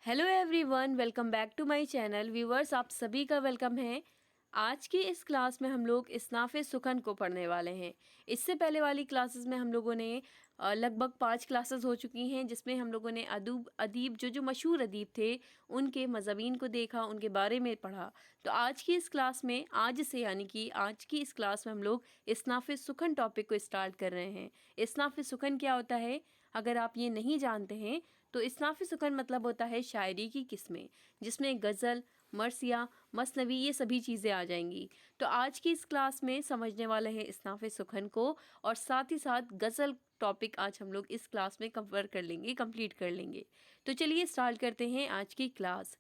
Hello everyone, welcome back to my channel. Viewers, आप सभी का वेलकम है। आज की इस क्लास में हम लोग इस्नाफ़े सुखन को पढ़ने वाले हैं। इससे पहले वाली क्लासेस में हम लोगों ने लगभग 5 क्लासेस हो चुकी हैं, जिसमें हम लोगों ने अदीब जो मशहूर अदीब थे उनके मज़ामीन को देखा, उनके बारे में पढ़ा। तो आज की इस क्लास में आज की इस क्लास में हम लोग इस्नाफ़े सुखन टॉपिक को स्टार्ट कर रहे हैं। इस्नाफ़े सुखन क्या होता है, अगर आप ये नहीं जानते हैं तो इस्नाफ़े सुखन मतलब होता है शायरी की किस्में, जिसमें गज़ल, मरसिया, मसनवी ये सभी चीज़ें आ जाएंगी। तो आज की इस क्लास में समझने वाले हैं इस्नाफ़े सुखन को, और साथ ही साथ गज़ल टॉपिक आज हम लोग इस क्लास में कवर कर लेंगे, कंप्लीट कर लेंगे। तो चलिए स्टार्ट करते हैं आज की क्लास।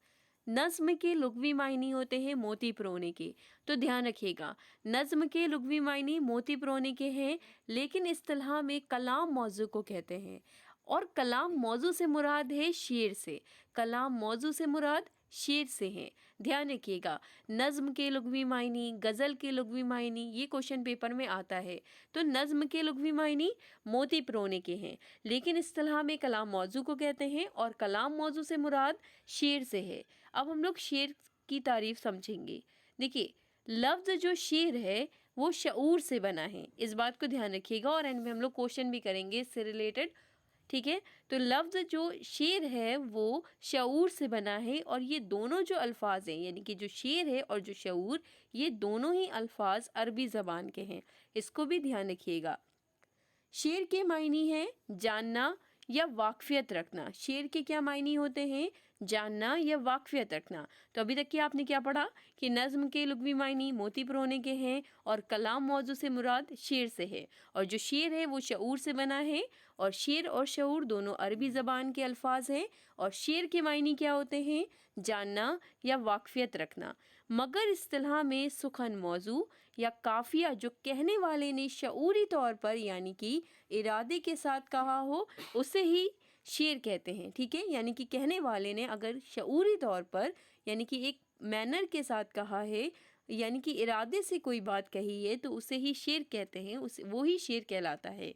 नज़्म के लुग़वी मायने होते हैं मोती परोने के। तो ध्यान रखिएगा, नज़्म के लुग़वी मायने मोती परोने के हैं, लेकिन इस्तिलाह में कलाम मौजू को कहते हैं। और कलाम मौजू से मुराद है शेर से। कलाम मौजू से मुराद शेर से हैं। ध्यान रखिएगा, नज़्म के लुग़वी मायने, गज़ल के लुग़वी मायने, ये क्वेश्चन पेपर में आता है। तो नज़्म के लुग़वी मायने मोती परोने के हैं, लेकिन इस्तिलाह में कलाम मौजू को कहते हैं, और कलाम मौजू से मुराद शेर से है। अब हम लोग शेर की तारीफ़ समझेंगे। देखिए, लफ्ज़ जो शेर है वो शऊर से बना है, इस बात को ध्यान रखिएगा, और एंड में हम लोग क्वेश्चन भी करेंगे इससे रिलेटेड। ठीक है, तो लफ्ज़ जो शेर है वो शऊर से बना है, और ये दोनों जो अल्फाज हैं, यानी कि जो शेर है और जो शऊर, ये दोनों ही अल्फाज अरबी ज़बान के हैं। इसको भी ध्यान रखिएगा। शेर के मायने हैं जानना या वाकफियत रखना। शेर के क्या मायने होते हैं? जानना या वाकफियत रखना। तो अभी तक कि आपने क्या पढ़ा कि नज़्म के लुग़वी मायने मोती परोने के हैं, और कलाम मौजू से मुराद शेर से है, और जो शेर है वो शऊर से बना है, और शेर और शऊर दोनों अरबी ज़बान के अल्फाज हैं। और शेर के मायने क्या होते हैं? जानना या वाकफियत रखना। मगर इस्तिलाह में सुखन मौजू या काफिया जो कहने वाले ने शऊरी तौर पर यानी कि इरादे के साथ कहा हो, उसे ही शेर कहते हैं। ठीक है, यानी कि कहने वाले ने अगर शऊरी तौर पर यानी कि एक मैनर के साथ कहा है, यानी कि इरादे से कोई बात कही है, तो उसे ही शेर कहते हैं, उसे वो ही शेर कहलाता है।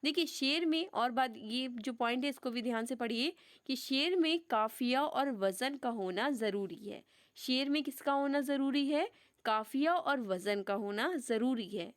देखिए, शेर में और बात, ये जो पॉइंट है इसको भी ध्यान से पढ़िए कि शेर में काफिया और वज़न का होना ज़रूरी है। शेर में किसका होना ज़रूरी है? काफिया और वज़न का होना ज़रूरी है।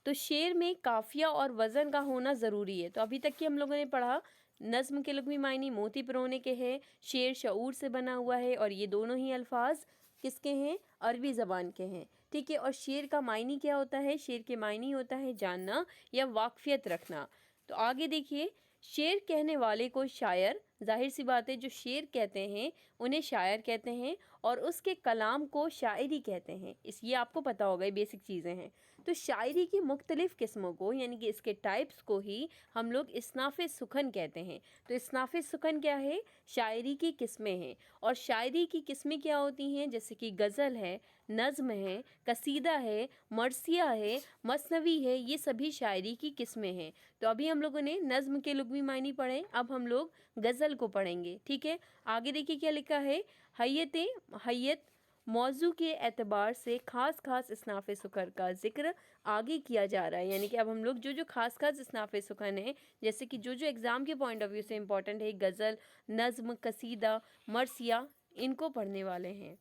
तो शेर में काफिया और वज़न का होना ज़रूरी है। तो अभी तक कि हम लोगों ने पढ़ा, नज़्म के लुग़वी मायने मोती परोने के हैं, शेर शऊर से बना हुआ है, और ये दोनों ही अल्फाज किसके हैं? अरबी ज़बान के हैं। ठीक है, और शेर का मायने क्या होता है? शेर के मायने होता है जानना या वाकफियत रखना। तो आगे देखिए, शेर कहने वाले को शायर, जाहिर सी बात है जो शेर कहते हैं उन्हें शायर कहते हैं, और उसके कलाम को शायरी कहते हैं। ये आपको पता होगा, ये बेसिक चीज़ें हैं। तो शायरी की मुख्तलिफ़ किस्मों को यानी कि इसके टाइप्स को ही हम लोग इस्नाफ़े सुखन कहते हैं। तो इस्नाफ़े सुखन क्या है? शायरी की किस्में हैं। और शायरी की किस्में क्या होती हैं? जैसे कि गज़ल है, नज़्म है, कसीदा है, मरसिया है, मसनवी है, ये सभी शायरी की किस्में हैं। तो अभी हम लोगों ने नज़्म के लुग़वी मायने पढ़े, अब हम लोग गज़ल को पढ़ेंगे। ठीक है, आगे देखिए क्या लिखा है। हैयत मौजू के एतबार से खास खास इस्नाफ़े सुखन का जिक्र आगे किया जा रहा है। यानी कि अब हम लोग जो खास खास इस्नाफ़े सुखन है, जैसे कि जो एग्ज़ाम के पॉइंट ऑफ व्यू से इम्पॉर्टेंट है, गज़ल, नज़्म, कसीदा, मरसिया, इनको पढ़ने वाले हैं।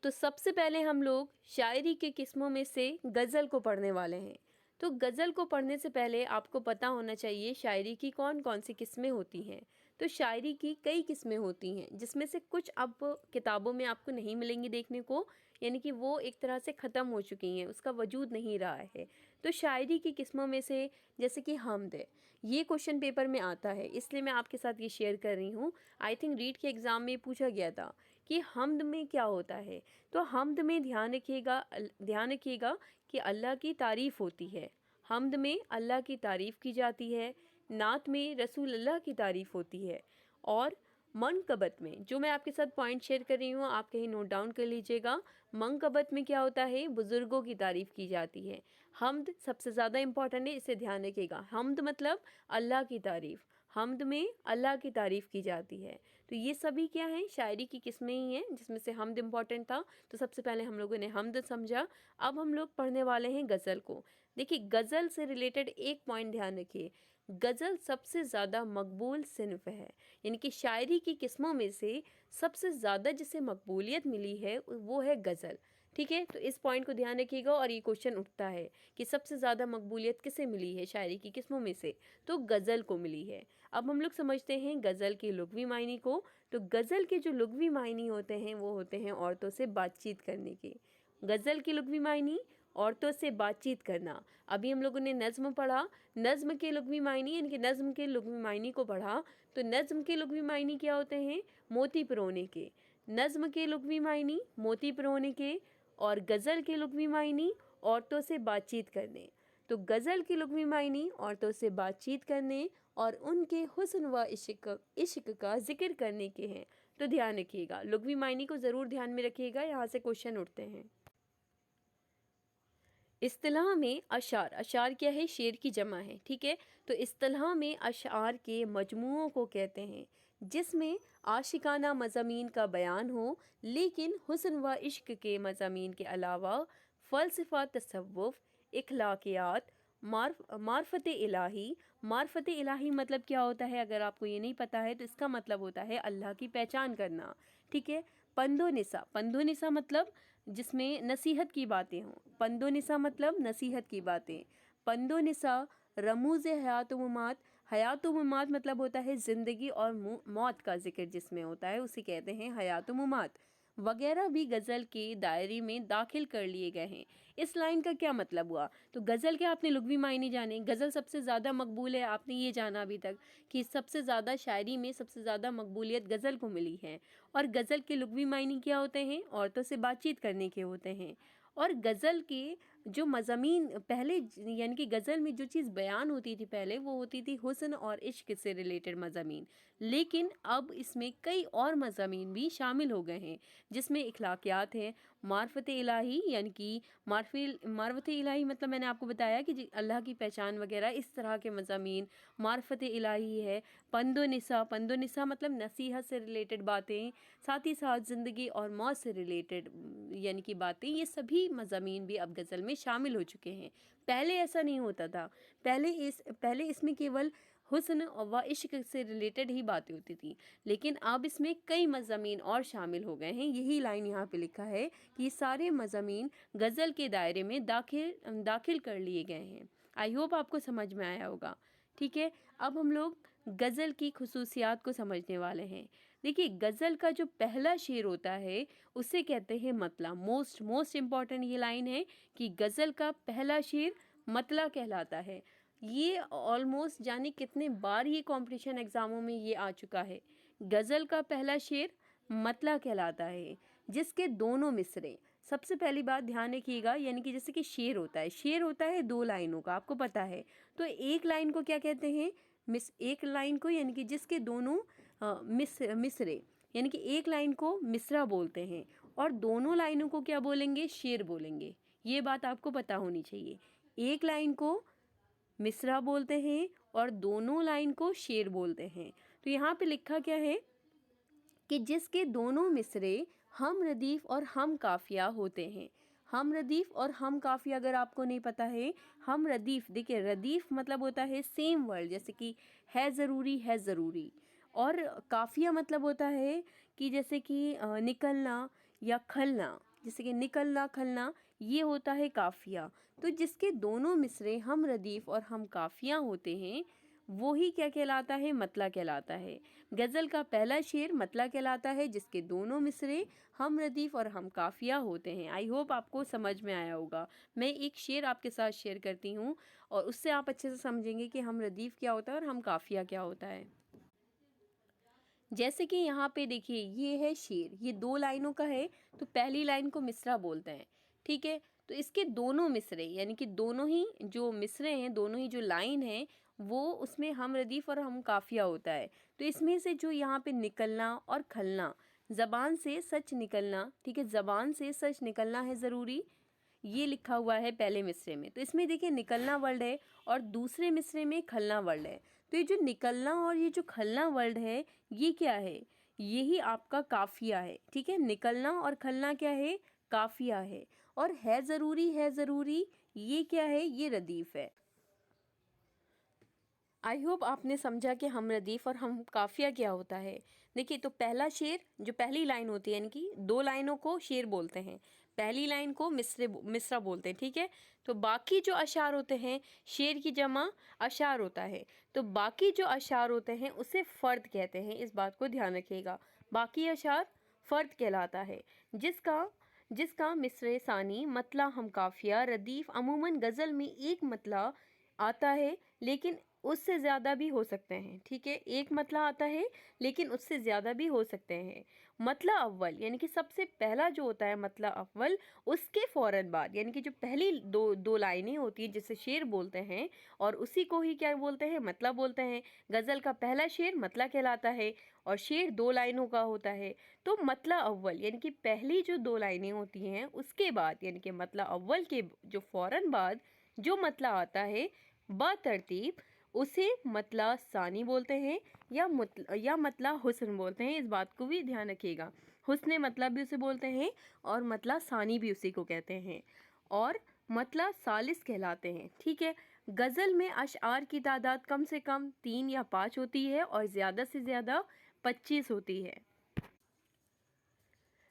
तो सबसे पहले हम लोग शायरी के किस्मों में से गज़ल को पढ़ने वाले हैं। तो गज़ल को पढ़ने से पहले आपको पता होना चाहिए शायरी की कौन कौन सी किस्में होती हैं। तो शायरी की कई किस्में होती हैं, जिसमें से कुछ अब किताबों में आपको नहीं मिलेंगी देखने को, यानी कि वो एक तरह से ख़त्म हो चुकी हैं, उसका वजूद नहीं रहा है। तो शायरी की किस्मों में से जैसे कि हमद है, ये क्वेश्चन पेपर में आता है, इसलिए मैं आपके साथ ये शेयर कर रही हूँ। आई थिंक रीड के एग्ज़ाम में पूछा गया था कि हमद में क्या होता है। तो हमद में ध्यान रखिएगा कि अल्लाह की तारीफ़ होती है। हमद में अल्लाह की तारीफ़ की जाती है, नात में रसूल अल्लाह की तारीफ़ होती है, और मनकबत में, जो मैं आपके साथ पॉइंट शेयर कर रही हूँ, आप कहीं नोट डाउन कर लीजिएगा। मनकबत में क्या होता है? बुज़ुर्गों की तारीफ़ की जाती है। हमद सबसे ज़्यादा इंपॉर्टेंट है, इसे ध्यान रखिएगा। हमद मतलब अल्लाह की तारीफ़, हमद में अल्लाह की तारीफ़ की जाती है। तो ये सभी क्या हैं? शायरी की किस्में ही हैं, जिसमें से हमद इम्पॉर्टेंट था। तो सबसे पहले हम लोगों ने हमद समझा। अब हम लोग पढ़ने वाले हैं गज़ल को। देखिए, गज़ल से रिलेटेड एक पॉइंट ध्यान रखिए, गज़ल सबसे ज़्यादा मकबूल सिन्फ़ है, यानी कि शायरी की किस्मों में से सबसे ज़्यादा जिसे मकबूलियत मिली है वो है गज़ल। ठीक है, तो इस पॉइंट को ध्यान रखिएगा और ये क्वेश्चन उठता है कि सबसे ज़्यादा मकबूलियत किसे मिली है शायरी की किस्मों में से, तो गज़ल को मिली है। अब हम लोग समझते हैं गज़ल के लुग़वी मायने को। तो गज़ल के जो लुग़वी मायने होते हैं वो होते हैं औरतों से बातचीत करने के। गज़ल के लुग़वी मायने औरतों से बातचीत करना। अभी हम लोगों ने नज़्म पढ़ा, नज़्म के लुग़वी मायने यानी कि नज़्म के लुग़वी मायने को पढ़ा। तो नज़्म के लुग़वी मायने क्या होते हैं? मोती पिरोने के। नज़्म के लुग़वी मायने मोती पिरोने के और गज़ल के लुग़वी मायने औरतों से बातचीत करने। तो गज़ल के लुग़वी मायने औरतों से बातचीत करने और उनके हुस्न व इश्क का ज़िक्र करने के हैं। तो ध्यान रखिएगा, लुग़वी मायने को ज़रूर ध्यान में रखिएगा, यहाँ से क्वेश्चन उठते हैं। इस्तिलाह में अशार, अशार क्या है? शेर की जमा है। ठीक है, तो इस्तिलाह में अशार के मजमूओं को कहते हैं जिसमें आशिकाना मज़ामीन का बयान हो, लेकिन हुस्न व इश्क के मज़ामीन के अलावा फ़लसफ़ा, तसव्वुफ़, इखलाकियात, मार्फत इलाही। मार्फत इलाही मतलब क्या होता है? अगर आपको ये नहीं पता है तो इसका मतलब होता है अल्लाह की पहचान करना। ठीक है, पंदो निसा, पंदो निसा मतलब जिसमें नसीहत की बातें हों। पंदो निसा मतलब नसीहत की बातें। पंदो निसा रमूज़ हयात व ममात, हयात व ममात मतलब होता है ज़िंदगी और मौत का जिक्र जिसमें होता है उसे कहते हैं हयात व ममात वगैरह भी गज़ल के दायरे में दाखिल कर लिए गए हैं। इस लाइन का क्या मतलब हुआ? तो गज़ल के आपने लुग़वी मायने जाने, गज़ल सबसे ज़्यादा मकबूल है, आपने ये जाना अभी तक कि सबसे ज़्यादा शायरी में सबसे ज़्यादा मकबूलियत गज़ल को मिली है। और गज़ल के लुग़वी मायने क्या होते हैं? औरतों से बातचीत करने के होते हैं। और गज़ल के जो मज़ामीन पहले यानी कि गज़ल में जो चीज़ बयान होती थी पहले वो होती थी हुस्न और इश्क से रिलेटेड मज़ामीन, लेकिन अब इसमें कई और मज़ामीन भी शामिल हो गए हैं जिसमें इखलाकियात हैं, मार्फत इलाही यानी कि मार्फत इलाही मतलब मैंने आपको बताया कि अल्लाह की पहचान वगैरह इस तरह के मज़ामीन मार्फत इलाही है। पंदो निसा, पंदो निसा मतलब नसीहत से रिलेटेड बातें, साथ ही साथ ज़िंदगी और मौत से रिलेटेड यानी कि बातें, ये सभी मज़ामीन भी अब गज़ल में शामिल हो चुके हैं। पहले ऐसा नहीं होता था, पहले इसमें केवल हुस्न व इश्क से रिलेटेड ही बातें होती थी, लेकिन अब इसमें कई मज़ामीन और शामिल हो गए हैं। यही लाइन यहाँ पे लिखा है कि ये सारे मज़ामीन गज़ल के दायरे में दाखिल कर लिए गए हैं। आई होप आपको समझ में आया होगा। ठीक है, अब हम लोग गज़ल की खुसूसियात को समझने वाले हैं। देखिए, गज़ल का जो पहला शेर होता है उसे कहते हैं मतला। मोस्ट इम्पॉर्टेंट ये लाइन है कि गज़ल का पहला शेर मतला कहलाता है। ये ऑलमोस्ट जाने कितने बार ये कंपटीशन एग्ज़ामों में ये आ चुका है। गज़ल का पहला शेर मतला कहलाता है जिसके दोनों मिसरे, सबसे पहली बात ध्यान रखिएगा, यानी कि जैसे कि शेर होता है 2 लाइनों का, आपको पता है। तो एक लाइन को क्या कहते हैं? एक लाइन को यानी कि जिसके दोनों मिसरे, यानी कि एक लाइन को मिसरा बोलते हैं और दोनों लाइनों को क्या बोलेंगे? शेर बोलेंगे। ये बात आपको पता होनी चाहिए। एक लाइन को मिसरा बोलते हैं और दोनों लाइन को शेर बोलते हैं। तो यहाँ पे लिखा क्या है कि जिसके दोनों मिसरे हम रदीफ और हम काफिया होते हैं। हम रदीफ और हम काफिया अगर आपको नहीं पता है, हम रदीफ, देखिए रदीफ मतलब होता है सेम वर्ड, जैसे कि है ज़रूरी, और काफिया मतलब होता है कि जैसे कि निकलना या खलना, जैसे कि निकलना खलना, ये होता है काफिया। तो जिसके दोनों मिसरे हम रदीफ और हम काफिया होते हैं वो ही क्या कहलाता है? मतला कहलाता है। गज़ल का पहला शेर मतला कहलाता है जिसके दोनों मिसरे हम रदीफ और हम काफिया होते हैं। आई होप आपको समझ में आया होगा। मैं एक शेर आपके साथ शेयर करती हूँ और उससे आप अच्छे से समझेंगे कि हम रदीफ क्या होता है और हम काफिया क्या होता है। जैसे कि यहाँ पे देखिए, ये है शेर, ये 2 लाइनों का है, तो पहली लाइन को मिसरा बोलते हैं। ठीक है, तो इसके दोनों मिसरे यानी कि दोनों ही जो मिसरे हैं, दोनों ही जो लाइन है वो उसमें हम रदीफ और हम काफिया होता है। तो इसमें से जो यहाँ पे निकलना और खलना, ज़बान से सच निकलना, ठीक है, ज़बान से सच निकलना है ज़रूरी, ये लिखा हुआ है पहले मिसरे में। तो इसमें देखिए निकलना वर्ड है और दूसरे मिसरे में खलना वर्ड है। तो ये जो निकलना और ये जो खलना वर्ड है ये क्या है? यही आपका काफिया है। ठीक है, निकलना और खलना क्या है? काफिया है। और है ज़रूरी ये क्या है? ये रदीफ है। आई होप आपने समझा कि हम रदीफ़ और हम काफ़िया क्या होता है। देखिए, तो पहला शेर जो पहली लाइन होती है, यानी कि 2 लाइनों को शेर बोलते हैं, पहली लाइन को मिसरा बोलते हैं, ठीक है। तो बाकी जो अशार होते हैं, शेर की जमा अशार होता है, तो बाकी जो अशार होते हैं उसे फ़र्द कहते हैं, इस बात को ध्यान रखिएगा। बाकी अशार फ़र्द कहलाता है, जिसका जिसका मिसरे सानी मतला हम काफ़िया रदीफ़ अमूमन गज़ल में एक मतला आता है, लेकिन उससे ज़्यादा भी हो सकते हैं, ठीक है। एक मतला आता है लेकिन उससे ज़्यादा भी हो सकते हैं। मतला अव्वल यानी कि सबसे पहला जो होता है मतला अव्वल, उसके फ़ौरन बाद यानी कि जो पहली दो लाइनें होती हैं जिसे शेर बोलते हैं, और उसी को ही क्या बोलते हैं, मतला बोलते हैं। गज़ल का पहला शेर मतला कहलाता है और शेर 2 लाइनों का होता है। तो मतला अव्वल यानी कि पहली जो 2 लाइनें होती हैं उसके बाद यानी कि मतला अव्वल के जो फ़ौरन बाद जो मतला आता है बतरतीब, उसे मतला सानी बोलते हैं या मतला हुस्न बोलते हैं, इस बात को भी ध्यान रखिएगा। हुस्न मतला भी उसे बोलते हैं और मतला सानी भी उसी को कहते हैं, और मतला सालिस कहलाते हैं, ठीक है। गज़ल में अशआर की तादाद कम से कम 3 या 5 होती है और ज़्यादा से ज़्यादा 25 होती है।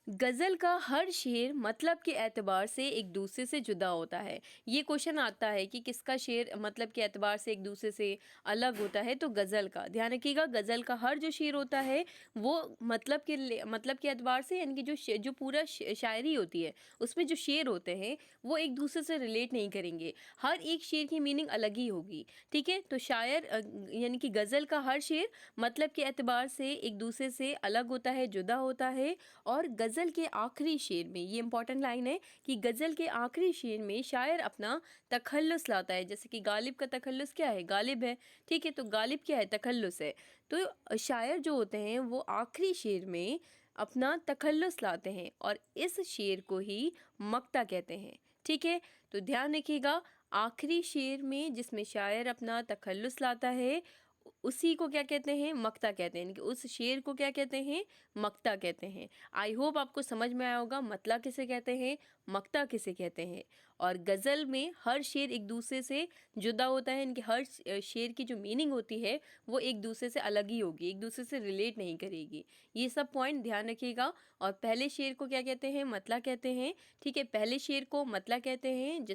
गज़ल का हर शेर मतलब के एतबार से एक दूसरे से जुदा होता है। ये क्वेश्चन आता है कि किसका शेर मतलब के एतबार से एक दूसरे से अलग होता है, तो गज़ल का। ध्यान रखिएगा, गज़ल का हर जो शेर होता है वो मतलब के एतबार से, यानी कि जो पूरा शायरी होती है उसमें जो शेर होते हैं वो एक दूसरे से रिलेट नहीं करेंगे, हर एक शेर की मीनिंग अलग ही होगी, ठीक है। तो शायर यानी कि गज़ल का हर शेर मतलब के एतबार से एक दूसरे से अलग होता है, जुदा होता है। और गज़ल के आखिरी शेर में, ये इंपॉर्टेंट लाइन है कि गज़ल के आखिरी शेर में शायर अपना तखल्लुस लाता है, जैसे कि गालिब का तखल्लुस क्या है, गालिब है, ठीक है। तो गालिब क्या है, तखल्लुस है। तो शायर जो होते हैं वो आखिरी शेर में अपना तखल्लुस लाते हैं और इस शेर को ही मक्ता कहते हैं, ठीक है। तो ध्यान रखिएगा, आखिरी शेर में जिसमें शायर अपना तखल्लुस लाता है उसी को क्या कहते हैं, मक्ता कहते हैं, यानी कि उस शेर को क्या कहते हैं, मक्ता कहते हैं। आई होप आपको समझ में आया होगा मतला किसे कहते हैं, मक्ता किसे कहते हैं। और गज़ल में हर शेर एक दूसरे से जुदा होता है, यानी कि हर शेर की जो मीनिंग होती है वो एक दूसरे से अलग ही होगी, एक दूसरे से रिलेट नहीं करेगी। ये सब पॉइंट ध्यान रखिएगा। और पहले शेर को क्या कहते हैं, मतला कहते हैं, ठीक है। पहले शेर को मतला कहते हैं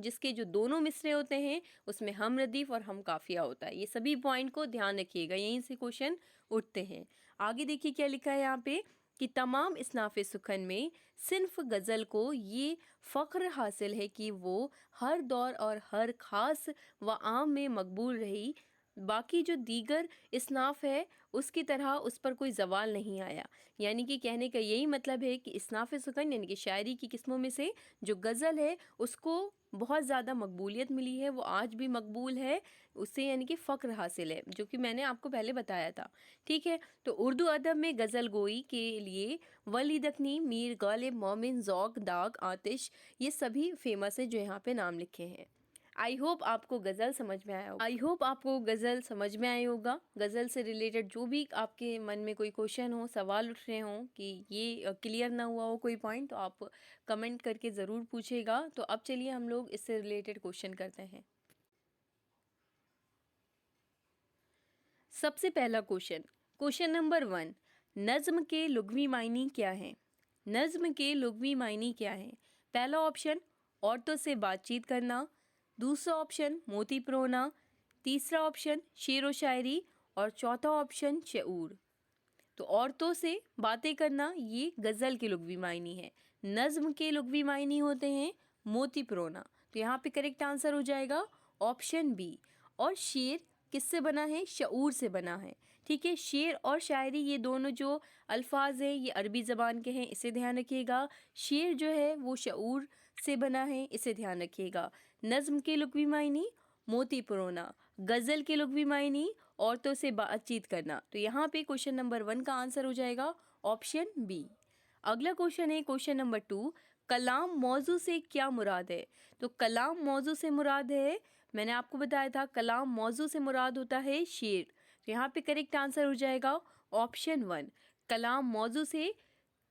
जिसके जो दोनों मिसरे होते हैं उसमें हम रदीफ़ और हम काफ़िया होता है। ये सभी पॉइंट को ध्यान रखिएगा, यहीं से क्वेश्चन उठते हैं। आगे देखिए क्या लिखा है यहाँ पे कि तमाम इसनाफ़े सुखन में सिर्फ गज़ल को ये फ़ख्र हासिल है कि वो हर दौर और हर ख़ास व आम में मकबूल रही। बाकी जो दीगर इसनाफ़ है उसकी तरह उस पर कोई ज़वाल नहीं आया। यानी कि कहने का यही मतलब है कि इसनाफ़े सुखन यानी कि शायरी की किस्मों में से जो गज़ल है उसको बहुत ज़्यादा मकबूलियत मिली है, वो आज भी मकबूल है, उससे यानी कि फ़ख्र हासिल है, जो कि मैंने आपको पहले बताया था, ठीक है। तो उर्दू अदब में गज़ल गोई के लिए वली दखनी, मीर गालिब, मोमिन, ज़ौक़, दाग, आतिश, ये सभी फेमस है जो यहाँ पे नाम लिखे हैं। आई होप आपको गज़ल समझ में आया होगा। आई होप आपको गज़ल समझ में आया होगा। गज़ल से रिलेटेड जो भी आपके मन में कोई क्वेश्चन हो, सवाल उठ रहे हों कि ये क्लियर ना हुआ हो कोई पॉइंट, तो आप कमेंट करके ज़रूर पूछेगा। तो अब चलिए हम लोग इससे रिलेटेड क्वेश्चन करते हैं। सबसे पहला क्वेश्चन, क्वेश्चन नंबर 1, नज़्म के लुग़वी मायने क्या हैं? नज़्म के लुग़वी मायने क्या हैं? पहला ऑप्शन औरतों से बातचीत करना, दूसरा ऑप्शन मोती परोना, तीसरा ऑप्शन शेर व शायरी और चौथा ऑप्शन शऊर। तो औरतों से बातें करना ये गज़ल के लुग़वी मायने हैं। नज़्म के लुग़वी मायने होते हैं मोती परोना, तो यहाँ पे करेक्ट आंसर हो जाएगा ऑप्शन बी। और शेर किससे बना है, शऊर से बना है, ठीक है। शेर और शायरी ये दोनों जो अल्फाज हैं ये अरबी ज़बान के हैं, इसे ध्यान रखिएगा। शेर जो है वो शऊर से बना है, इसे ध्यान रखिएगा। नज़्म के लुग़वी मायने मोती परोना, गज़ल के लुग़वी मायने औरतों से बातचीत करना। तो यहाँ पे क्वेश्चन नंबर 1 का आंसर हो जाएगा ऑप्शन बी। अगला क्वेश्चन है क्वेश्चन नंबर 2, कलाम मौजू से क्या मुराद है? तो कलाम मौजू से मुराद है, मैंने आपको बताया था कलाम मौजू से मुराद होता है शेर। तो यहाँ पे करेक्ट आंसर हो जाएगा ऑप्शन 1, कलाम मौजू से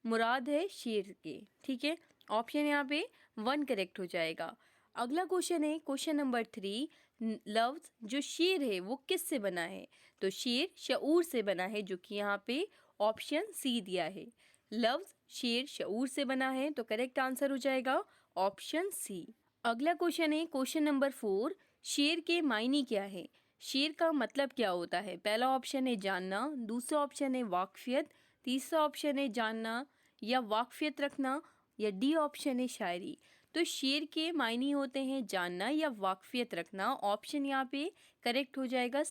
मुराद है शेर के, ठीक है। ऑप्शन यहाँ पे 1 करेक्ट हो जाएगा। अगला क्वेश्चन है क्वेश्चन नंबर 3, लफ्ज़ जो शेर है वो किससे बना है? तो शेर शऊर से बना है, जो कि यहाँ पे ऑप्शन सी दिया है। लफ्ज़ शेर शऊर से बना है, तो करेक्ट आंसर हो जाएगा ऑप्शन सी। अगला क्वेश्चन है क्वेश्चन नंबर 4, शेर के मायने क्या है? शेर का मतलब क्या होता है? पहला ऑप्शन है जानना, दूसरा ऑप्शन है वाकफियत, तीसरा ऑप्शन है जानना या वाकफियत रखना, या डी ऑप्शन है शायरी। तो शेर के मायने होते हैं जानना या वाकफियत रखना। ऑप्शन यहाँ पे करेक्ट हो जाएगा।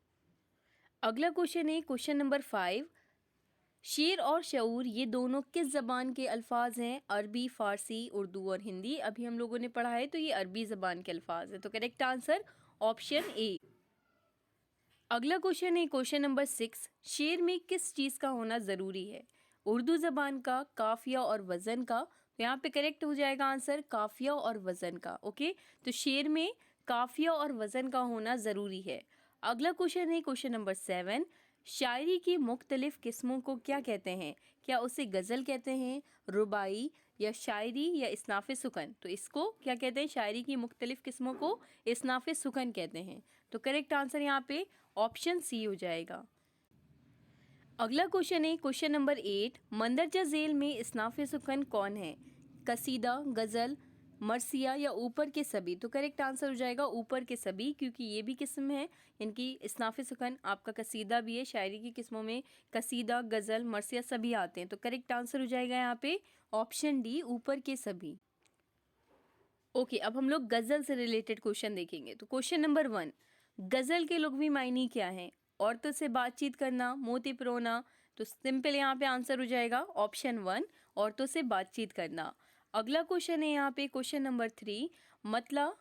अगला क्वेश्चन है क्वेश्चन नंबर 5, शेर और शऊर ये दोनों किस ज़बान के अल्फाज हैं? अरबी, फ़ारसी, उर्दू और हिंदी। अभी हम लोगों ने पढ़ा है तो ये अरबी ज़बान के अल्फाज है, तो करेक्ट आंसर ऑप्शन ए। अगला क्वेश्चन है क्वेश्चन नंबर 6, शेर में किस चीज़ का होना ज़रूरी है? उर्दू ज़बान का, काफिया और वज़न का। तो यहाँ पे करेक्ट हो जाएगा आंसर काफिया और वज़न का। ओके, तो शेर में काफिया और वज़न का होना ज़रूरी है। अगला क्वेश्चन है क्वेश्चन नंबर 7, शायरी की मुख्तलिफ किस्मों को क्या कहते हैं? क्या उसे गज़ल कहते हैं, रुबाई या शायरी या इस्नाफ़े सुखन? तो इसको क्या कहते हैं? शायरी की मुख्तलिफ किस्मों को इस्नाफ़े सुखन कहते हैं। तो करेक्ट आंसर यहाँ पे ऑप्शन सी हो जाएगा। अगला क्वेश्चन है क्वेश्चन नंबर 8, मंदरजा झेल में इस्नाफ़े सुखन कौन है? कसीदा, गज़ल, मरसिया या ऊपर के सभी? तो करेक्ट आंसर हो जाएगा ऊपर के सभी, क्योंकि ये भी किस्म है इनकी। इस्नाफ़े सुखन आपका कसीदा भी है, शायरी की किस्मों में कसीदा, गज़ल, मरसिया सभी आते हैं। तो करेक्ट आंसर हो जाएगा यहाँ पे ऑप्शन डी, ऊपर के सभी। ओके, अब हम लोग गज़ल से रिलेटेड क्वेश्चन देखेंगे। तो क्वेश्चन नंबर 1, गज़ल के लुग़वी मायने क्या हैं? औरतों से बातचीत करना, मोती पिरोना। तो सिंपल यहाँ पे आंसर हो जाएगा ऑप्शन 1, औरतों से बातचीत करना। अगला क्वेश्चन है यहाँ पे क्वेश्चन नंबर 3, मतला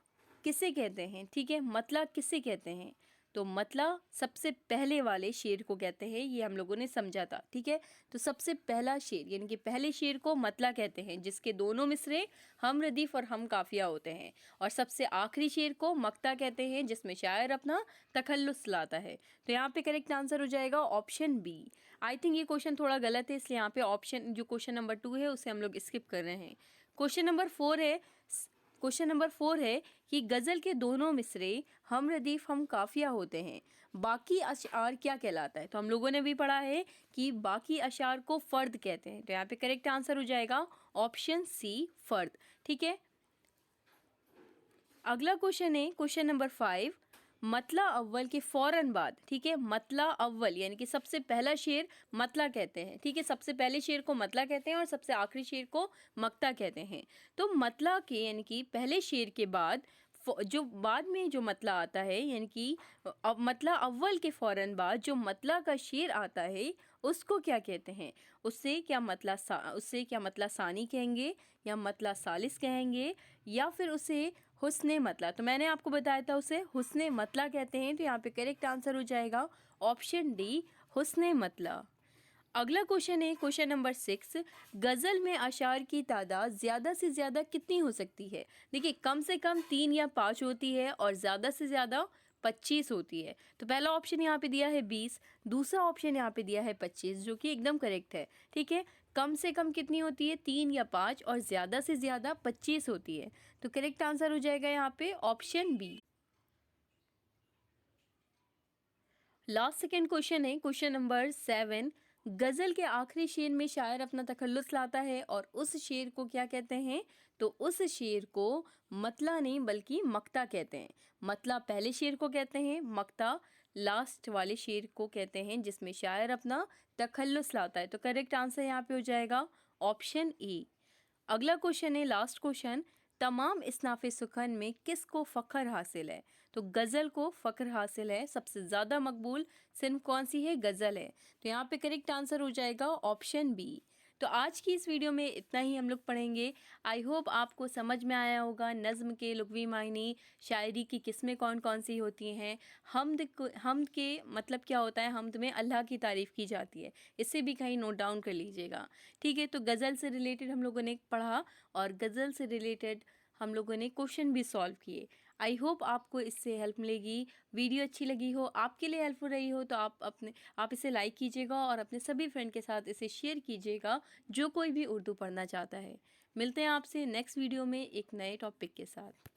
किसे कहते हैं? ठीक है, मतला किसे कहते हैं? तो मतला सबसे पहले वाले शेर को कहते हैं, ये हम लोगों ने समझा था। ठीक है, तो सबसे पहला शेर यानी कि पहले शेर को मतला कहते हैं, जिसके दोनों मिसरे हम रदीफ और हम काफिया होते हैं। और सबसे आखिरी शेर को मक्ता कहते हैं, जिसमें शायर अपना तखल्लुस लाता है। तो यहाँ पे करेक्ट आंसर हो जाएगा ऑप्शन बी। आई थिंक ये क्वेश्चन थोड़ा गलत है, इसलिए यहाँ पे ऑप्शन जो क्वेश्चन नंबर 2 है उसे हम लोग स्किप कर रहे हैं। क्वेश्चन नंबर 4 है कि गज़ल के दोनों मिसरे हम रदीफ हम काफिया होते हैं, बाकी अशआर क्या कहलाता है? तो हम लोगों ने भी पढ़ा है कि बाकी अशआर को फ़र्द कहते हैं। तो यहाँ पे करेक्ट आंसर हो जाएगा ऑप्शन सी, फ़र्द। ठीक है, अगला क्वेश्चन है क्वेश्चन नंबर 5, मतला अव्वल के फ़ौरन बाद। ठीक है, मतला अव्वल यानी कि सबसे पहला शेर मतला कहते हैं। ठीक है, सबसे पहले शेर को मतला कहते हैं और सबसे आखिरी शेर को मक्ता कहते हैं। तो मतला के यानी कि पहले शेर के बाद जो बाद में जो मतला आता है, यानी कि मतला अव्वल के फ़ौरन बाद जो मतला का शेर आता है उसको क्या कहते हैं? उससे क्या मतला सानी कहेंगे या मतला सालिस कहेंगे या फिर उसे हुस्ने मतला? तो मैंने आपको बताया था उसे हुस्ने मतला कहते हैं। तो यहाँ पे करेक्ट आंसर हो जाएगा ऑप्शन डी, हुस्ने मतला। अगला क्वेश्चन है क्वेश्चन नंबर 6, गज़ल में अशार की तादाद ज़्यादा से ज़्यादा कितनी हो सकती है? देखिए, कम से कम 3 या 5 होती है और ज़्यादा से ज़्यादा 25 होती है। तो पहला ऑप्शन यहाँ पे दिया है 20, दूसरा ऑप्शन यहाँ पे दिया है 25, जो कि एकदम करेक्ट है। ठीक है, कम से कम कितनी होती है? 3 या 5, और ज़्यादा से ज़्यादा 25 होती है। तो करेक्ट आंसर हो जाएगा यहाँ पे option B. Last second question है क्वेश्चन नंबर 7, गज़ल के आखिरी शेर में शायर अपना तखल्लुस लाता है और उस शेर को क्या कहते हैं? तो उस शेर को मतला नहीं बल्कि मक्ता कहते हैं। मतला पहले शेर को कहते हैं, मक्ता लास्ट वाले शेर को कहते हैं जिसमें शायर अपना तखल्लुस लाता है। तो करेक्ट आंसर यहाँ पे हो जाएगा ऑप्शन ए। अगला क्वेश्चन है लास्ट क्वेश्चन, तमाम इस्नाफ़े सुखन में किसको फ़ख्र हासिल है? तो गज़ल को फ़ख्र हासिल है, सबसे ज़्यादा मकबूल सिर्फ कौन सी है? गज़ल है। तो यहाँ पे करेक्ट आंसर हो जाएगा ऑप्शन बी। तो आज की इस वीडियो में इतना ही हम लोग पढ़ेंगे। आई होप आपको समझ में आया होगा नज़्म के लुग़वी मायने, शायरी की किस्में कौन कौन सी होती हैं, हम्द के मतलब क्या होता है? हम्द में अल्लाह की तारीफ़ की जाती है, इसे भी कहीं नोट डाउन कर लीजिएगा। ठीक है, तो गज़ल से रिलेटेड हम लोगों ने पढ़ा और गज़ल से रिलेटेड हम लोगों ने क्वेश्चन भी सॉल्व किए। आई होप आपको इससे हेल्प मिलेगी। वीडियो अच्छी लगी हो, आपके लिए हेल्पफुल रही हो, तो आप इसे लाइक कीजिएगा और अपने सभी फ्रेंड के साथ इसे शेयर कीजिएगा जो कोई भी उर्दू पढ़ना चाहता है। मिलते हैं आपसे नेक्स्ट वीडियो में एक नए टॉपिक के साथ।